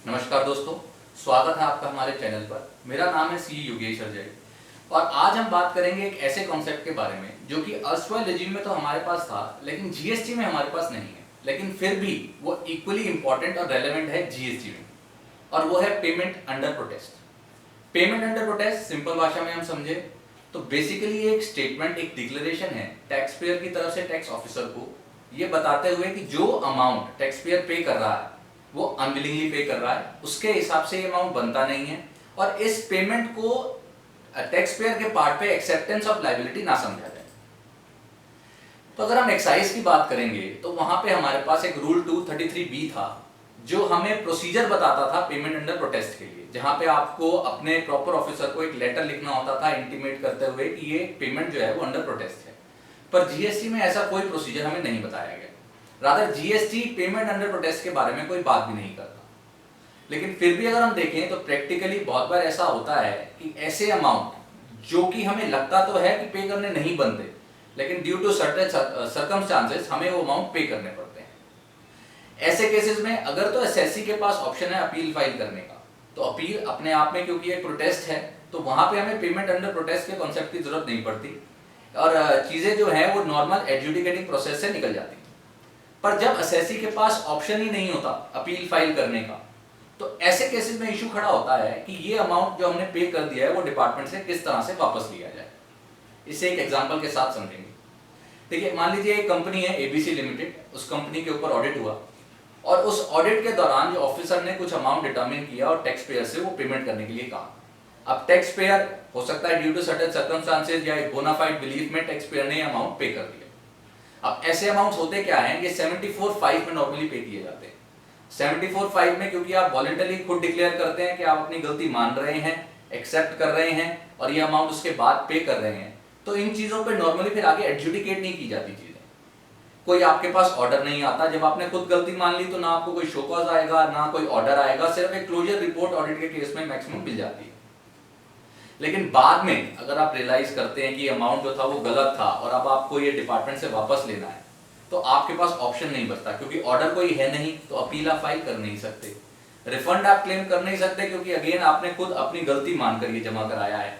नमस्कार दोस्तों, स्वागत है आपका हमारे चैनल पर। मेरा नाम है सी योगेश अजय और आज हम बात करेंगे एक ऐसे कॉन्सेप्ट के बारे में जो कि अर्स्टवाइल रेजिम में तो हमारे पास था लेकिन जीएसटी में हमारे पास नहीं है, लेकिन फिर भी वो इक्वली इंपॉर्टेंट और रेलेवेंट है जीएसटी में, और वो है payment under protest. Payment under protest simple भाषा में हम समझे तो बेसिकली एक स्टेटमेंट, एक डिक्लेरेशन है टैक्स पेयर की तरफ से टैक्स ऑफिसर को, ये बताते हुए कि जो अमाउंट टैक्स पेयर पे कर रहा है वो अनविलिंगली पे कर रहा है, उसके हिसाब से ये अमाउंट बनता नहीं है और इस पेमेंट को टैक्स पेयर के पार्ट पे एक्सेप्टेंस ऑफ लायबिलिटी ना समझा जाए। तो अगर हम एक्साइज की बात करेंगे तो वहां पे हमारे पास एक रूल 233B था जो हमें प्रोसीजर बताता था पेमेंट अंडर प्रोटेस्ट के लिए, जहां पे आपको अपने प्रॉपर ऑफिसर को एक लेटर लिखना होता था इंटीमेट करते हुए कि ये पेमेंट जो है वो अंडर प्रोटेस्ट है। पर जीएसटी में ऐसा कोई प्रोसीजर हमें नहीं बताया गया। Rather GST payment under protest के बारे में कोई बात भी नहीं करता। लेकिन फिर भी अगर हम देखें तो प्रैक्टिकली बहुत बार ऐसा होता है कि ऐसे अमाउंट जो कि हमें लगता तो है कि पे करने नहीं बनते, लेकिन ड्यू टू सर्टेन सर्कमस्टांसेस हमें वो अमाउंट पे करने पड़ते हैं। ऐसे केसेस में अगर तो एसएससी के पास ऑप्शन है अपील फाइल करने का, तो अपील अपने आप में क्योंकि एक प्रोटेस्ट है तो वहां पे हमें पेमेंट अंडर प्रोटेस्ट के कॉन्सेप्ट की जरूरत नहीं पड़ती और चीजें जो है वो नॉर्मल एडजुडिकेटिंग प्रोसेस से निकल जाती। पर जब एसएससी के पास ऑप्शन ही नहीं होता अपील फाइल करने का, तो ऐसे केसेस में इशू खड़ा होता है कि ये अमाउंट जो हमने पे कर दिया है वो डिपार्टमेंट से किस तरह से वापस लिया जाए। इसे एक एग्जांपल के साथ समझेंगे। देखिए, मान लीजिए एक कंपनी है एबीसी लिमिटेड, उस कंपनी के ऊपर ऑडिट हुआ और उस ऑडिट के दौरान जो ऑफिसर ने कुछ अमाउंट डिटरमिन किया और टैक्स पेयर से वो पेमेंट करने के लिए कहा। अब टैक्स पेयर हो सकता है ड्यू टू सर्टेन सर्कमस्टांसेस या एक बोनाफाइड बिलीफ में टैक्स पेयर ने अमाउंट पे कर दिया। अब ऐसे अमाउंट्स होते क्या हैं, ये 74(5) में नॉर्मली पे किए जाते हैं। 74(5) में क्योंकि आप वॉलंटरी खुद डिक्लेयर करते हैं कि आप अपनी गलती मान रहे हैं, एक्सेप्ट कर रहे हैं और ये अमाउंट उसके बाद पे कर रहे हैं, तो इन चीजों पे नॉर्मली फिर आगे एडजुडिकेट नहीं की जाती चीजें। कोई आपके पास ऑर्डर नहीं आता, जब आपने खुद गलती मान ली तो ना आपको कोई शो कॉज आएगा ना कोई ऑर्डर आएगा, सिर्फ एक क्लोजर रिपोर्ट ऑडिट के केस में मैक्सिमम मिल जाती है। लेकिन बाद में अगर आप रियलाइज करते हैं कि अमाउंट जो था वो गलत था और अब आपको ये डिपार्टमेंट से वापस लेना है, तो आपके पास ऑप्शन नहीं बचता, क्योंकि ऑर्डर कोई है नहीं तो अपील आप फाइल कर नहीं सकते, रिफंड आप क्लेम कर नहीं सकते क्योंकि अगेन आपने खुद अपनी गलती मानकर ये जमा कराया है।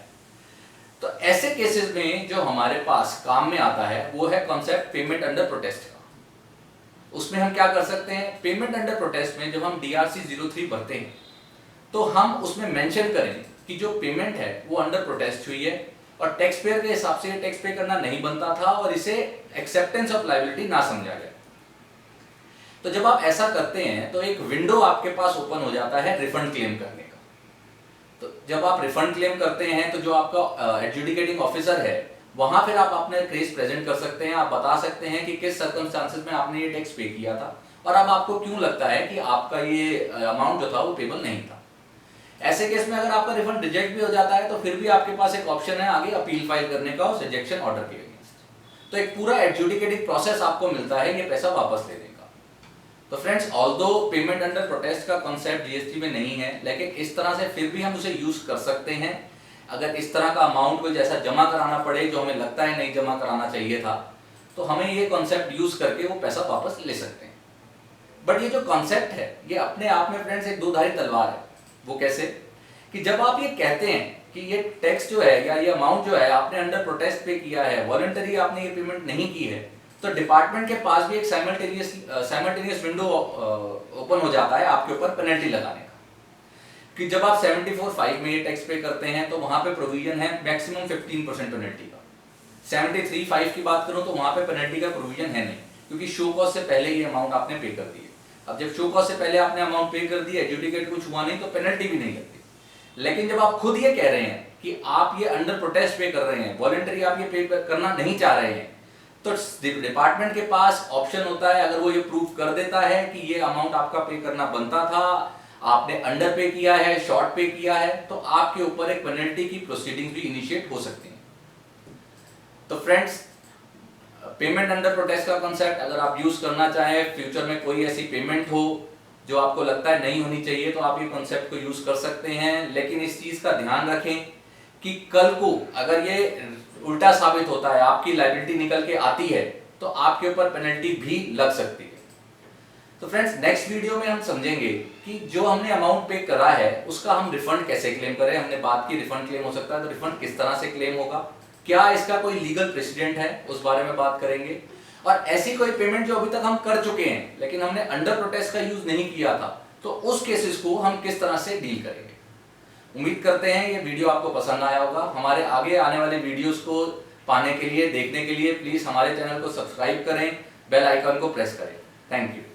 तो ऐसे केसेस में जो हमारे पास काम में आता है वो है कॉन्सेप्ट पेमेंट अंडर प्रोटेस्ट का। उसमें हम क्या कर सकते हैं, पेमेंट अंडर प्रोटेस्ट में जब हम DRC 03 भरते हैं तो हम उसमें मेंशन करें कि जो पेमेंट है वो अंडर प्रोटेस्ट हुई है और टैक्स पेयर के हिसाब से टैक्स पे करना नहीं बनता था और इसे एक्सेप्टेंस ऑफ लायबिलिटी ना समझा गया। तो जब आप ऐसा करते हैं तो एक विंडो आपके पास ओपन हो जाता है रिफंड क्लेम करने का। तो जब आप रिफंड क्लेम करते हैं तो जो आपका एडजुडिकेटिंग ऑफिसर है वहां फिर आप अपने केस प्रेजेंट कर सकते हैं, आप बता सकते हैं कि किस सर्कमस्टांसेस में आपने ये टैक्स पे किया था और अब आपको क्यों लगता है कि आपका ये अमाउंट जो था वो पेबल नहीं था। ऐसे केस में अगर आपका रिफंड रिजेक्ट भी हो जाता है तो फिर भी आपके पास एक ऑप्शन है आगे अपील फाइल करने का उस रिजेक्शन ऑर्डर के अगेंस्ट। तो एक पूरा एडजुडिकेटिंग प्रोसेस आपको मिलता है ये पैसा वापस लेने का। तो friends, although payment under protest का कॉन्सेप्ट जीएसटी में नहीं है, लेकिन इस तरह से फिर भी हम उसे यूज कर सकते हैं। अगर इस तरह का अमाउंट कोई जैसा जमा कराना पड़े जो हमें लगता है नहीं जमा कराना चाहिए था, तो हमें ये कॉन्सेप्ट यूज करके वो पैसा वापस ले सकते हैं। बट ये जो कॉन्सेप्ट है ये अपने आप में फ्रेंड्स एक दो-धारी तलवार है। वो कैसे कि जब आप ये कहते हैं कि ये टैक्स जो है या ये अमाउंट जो है आपने अंडर प्रोटेस्ट पे किया है, वॉलंटरी आपने ये पेमेंट नहीं की है, तो डिपार्टमेंट के पास भी एक साइमल्टेनियस विंडो ओपन हो जाता है आपके ऊपर पेनल्टी लगाने का। कि जब आप 74(5) में ये टैक्स पे करते हैं तो वहां पे प्रोविजन है मैक्सिमम 15% पेनल्टी का। 73(5) की बात करूं तो वहां पे पेनल्टी का प्रोविजन है नहीं, क्योंकि शो कॉज से पहले ये अमाउंट आपने पे कर दी है। अब जब शो कॉज से पहले आपने अमाउंट पे कर दी है, एडजुडिकेट कुछ हुआ नहीं, तो पेनल्टी भी नहीं लगती। लेकिन जब आप खुद ये कह रहे हैं कि आप ये अंडर प्रोटेस्ट पे कर रहे हैं, वॉलंटरी आप ये पे करना नहीं चाह रहे हैं, तो डिपार्टमेंट के पास ऑप्शन होता है, अगर वो ये प्रूव कर देता है कि ये अमाउंट आपका पे करना बनता था, आपने अंडर पे किया है, शॉर्ट पे किया है, तो आपके ऊपर एक पेनल्टी की प्रोसीडिंग भी इनिशिएट हो सकती है। तो फ्रेंड्स, पेमेंट अंडर प्रोटेस्ट का कॉन्सेप्ट अगर आप यूज करना चाहें, फ्यूचर में कोई ऐसी पेमेंट हो जो आपको लगता है नहीं होनी चाहिए, तो आप ये कॉन्सेप्ट को यूज कर सकते हैं। लेकिन इस चीज का ध्यान रखें कि कल को अगर ये उल्टा साबित होता है, आपकी लायबिलिटी निकल के आती है, तो आपके ऊपर पेनल्टी भी लग सकती है। तो फ्रेंड्स नेक्स्ट वीडियो में हम समझेंगे कि जो हमने अमाउंट पे करा है उसका हम रिफंड कैसे क्लेम करें। हमने बात की रिफंड क्लेम हो सकता है, तो रिफंड किस तरह से क्लेम होगा, क्या इसका कोई लीगल प्रेसिडेंट है, उस बारे में बात करेंगे। और ऐसी कोई पेमेंट जो अभी तक हम कर चुके हैं लेकिन हमने अंडर प्रोटेस्ट का यूज नहीं किया था, तो उस केसेस को हम किस तरह से डील करेंगे। उम्मीद करते हैं ये वीडियो आपको पसंद आया होगा। हमारे आगे आने वाले वीडियोस को पाने के लिए, देखने के लिए प्लीज हमारे चैनल को सब्सक्राइब करें, बेल आइकन को प्रेस करें। Thank you.